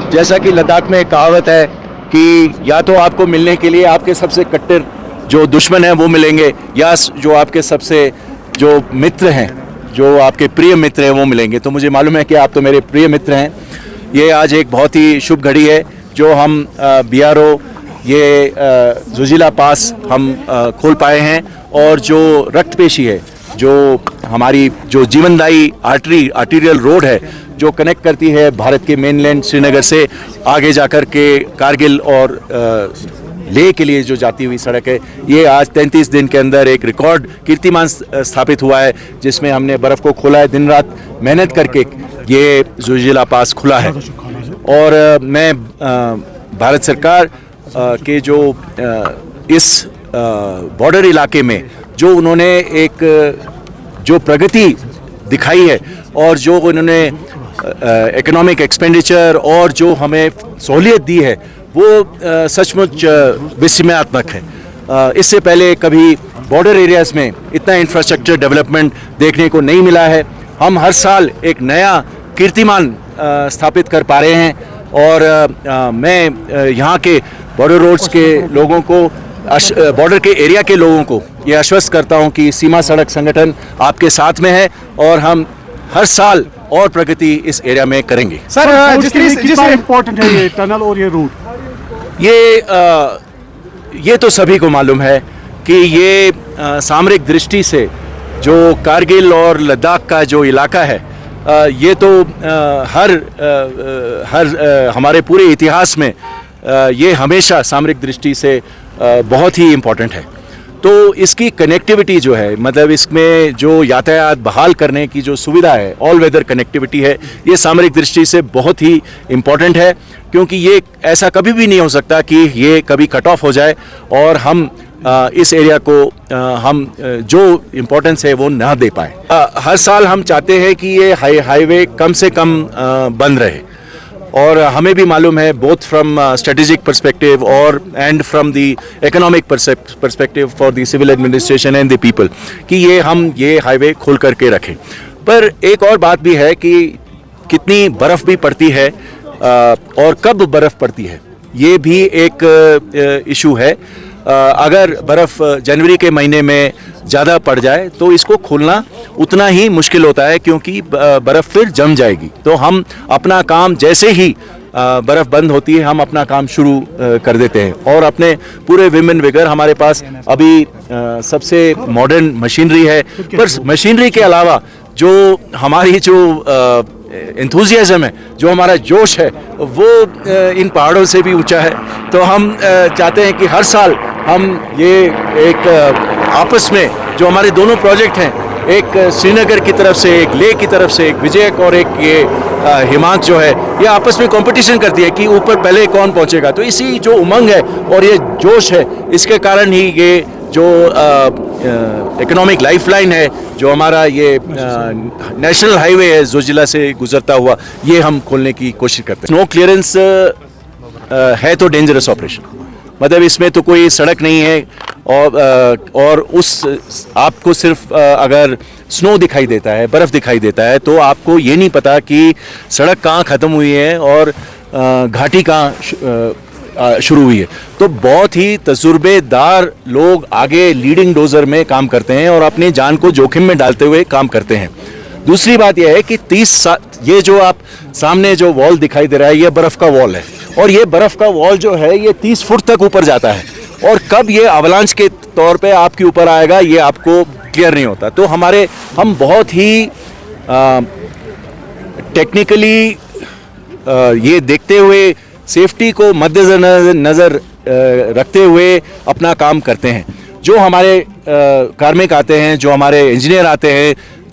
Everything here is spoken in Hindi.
जैसा कि लद्दाख में एक कहावत है कि या तो आपको मिलने के लिए आपके सबसे कट्टर जो दुश्मन हैं वो मिलेंगे, या जो आपके सबसे जो मित्र हैं, जो आपके प्रिय मित्र हैं वो मिलेंगे। तो मुझे मालूम है कि आप तो मेरे प्रिय मित्र हैं। ये आज एक बहुत ही शुभ घड़ी है जो हम BRO ये ज़ोजिला पास हम खोल पाए हैं, और जो रक्तपेशी है, जो हमारी जो जीवनदायी आर्टीरियल रोड है जो कनेक्ट करती है भारत के मेनलैंड श्रीनगर से आगे जाकर के कारगिल और लेह के लिए जो जाती हुई सड़क है, ये आज 33 दिन के अंदर एक रिकॉर्ड कीर्तिमान स्थापित हुआ है, जिसमें हमने बर्फ़ को खोला है। दिन रात मेहनत करके ये ज़ोजिला पास खुला है। और मैं भारत सरकार के जो इस बॉर्डर इलाके में जो उन्होंने एक जो प्रगति दिखाई है और जो उन्होंने इकोनॉमिक एक्सपेंडिचर और जो हमें सहूलियत दी है वो सचमुच विस्मयात्मक है। इससे पहले कभी बॉर्डर एरियाज़ में इतना इंफ्रास्ट्रक्चर डेवलपमेंट देखने को नहीं मिला है। हम हर साल एक नया कीर्तिमान स्थापित कर पा रहे हैं, और मैं यहाँ के बॉर्डर रोड्स के लोगों को, बॉर्डर के एरिया के लोगों को ये आश्वस्त करता हूँ कि सीमा सड़क संगठन आपके साथ में है और हम हर साल और प्रगति इस एरिया में करेंगे। सर, जिस इम्पोर्टेंट है ये टनल और ये रूट, ये तो सभी को मालूम है कि ये सामरिक दृष्टि से जो कारगिल और लद्दाख का जो इलाका है, ये तो हमारे पूरे इतिहास में ये हमेशा सामरिक दृष्टि से बहुत ही इम्पोर्टेंट है। तो इसकी कनेक्टिविटी जो है, मतलब इसमें जो यातायात बहाल करने की जो सुविधा है, ऑल वेदर कनेक्टिविटी है, ये सामरिक दृष्टि से बहुत ही इम्पोर्टेंट है, क्योंकि ये ऐसा कभी भी नहीं हो सकता कि ये कभी कट ऑफ हो जाए और हम इस एरिया को हम जो इम्पोर्टेंस है वो ना दे पाए। हर साल हम चाहते हैं कि ये हाईवे कम से कम बंद रहे, और हमें भी मालूम है बोथ फ्रॉम स्ट्रेटेजिक पर्सपेक्टिव और and from the economic perspective for the civil administration and the people कि हम ये हाईवे खोल करके रखें। पर एक और बात भी है कि कितनी बर्फ़ भी पड़ती है और कब बर्फ़ पड़ती है, ये भी एक इशू है। अगर बर्फ़ जनवरी के महीने में ज़्यादा पड़ जाए तो इसको खोलना उतना ही मुश्किल होता है, क्योंकि बर्फ़ फिर जम जाएगी। तो हम अपना काम जैसे ही बर्फ़ बंद होती है हम अपना काम शुरू कर देते हैं, और अपने पूरे विमेन विगर हमारे पास अभी सबसे मॉडर्न मशीनरी है। पर मशीनरी के अलावा जो हमारी जो एंथुजियाज्म है, जो हमारा जोश है, वो इन पहाड़ों से भी ऊंचा है। तो हम चाहते हैं कि हर साल हम ये एक आपस में जो हमारे दोनों प्रोजेक्ट हैं, एक श्रीनगर की तरफ से, एक लेह की तरफ से, एक विजयक और एक ये हिमांक जो है, ये आपस में कंपटीशन करती है कि ऊपर पहले कौन पहुंचेगा। तो इसी जो उमंग है और ये जोश है, इसके कारण ही ये जो इकोनॉमिक लाइफलाइन है, जो हमारा ये नेशनल हाईवे है ज़ोजिला से गुजरता हुआ, ये हम खोलने की कोशिश करते हैं। स्नो क्लियरेंस है तो डेंजरस ऑपरेशन, मतलब इसमें तो कोई सड़क नहीं है, और उस आपको सिर्फ अगर स्नो दिखाई देता है, बर्फ़ दिखाई देता है, तो आपको ये नहीं पता कि सड़क कहाँ ख़त्म हुई है और घाटी कहाँ शुरू हुई है। तो बहुत ही तजुर्बेदार लोग आगे लीडिंग डोजर में काम करते हैं और अपनी जान को जोखिम में डालते हुए काम करते हैं। दूसरी बात यह है कि 30 ये जो आप सामने जो वॉल दिखाई दे रहा है, ये बर्फ़ का वॉल है, और ये बर्फ़ का वॉल जो है ये 30 फुट तक ऊपर जाता है, और कब ये अवलांच के तौर पे आपके ऊपर आएगा ये आपको क्लियर नहीं होता। तो हम बहुत ही टेक्निकली ये देखते हुए, सेफ्टी को मद्देनज़र रखते हुए अपना काम करते हैं। जो हमारे कार्मिक आते हैं, जो हमारे इंजीनियर आते हैं,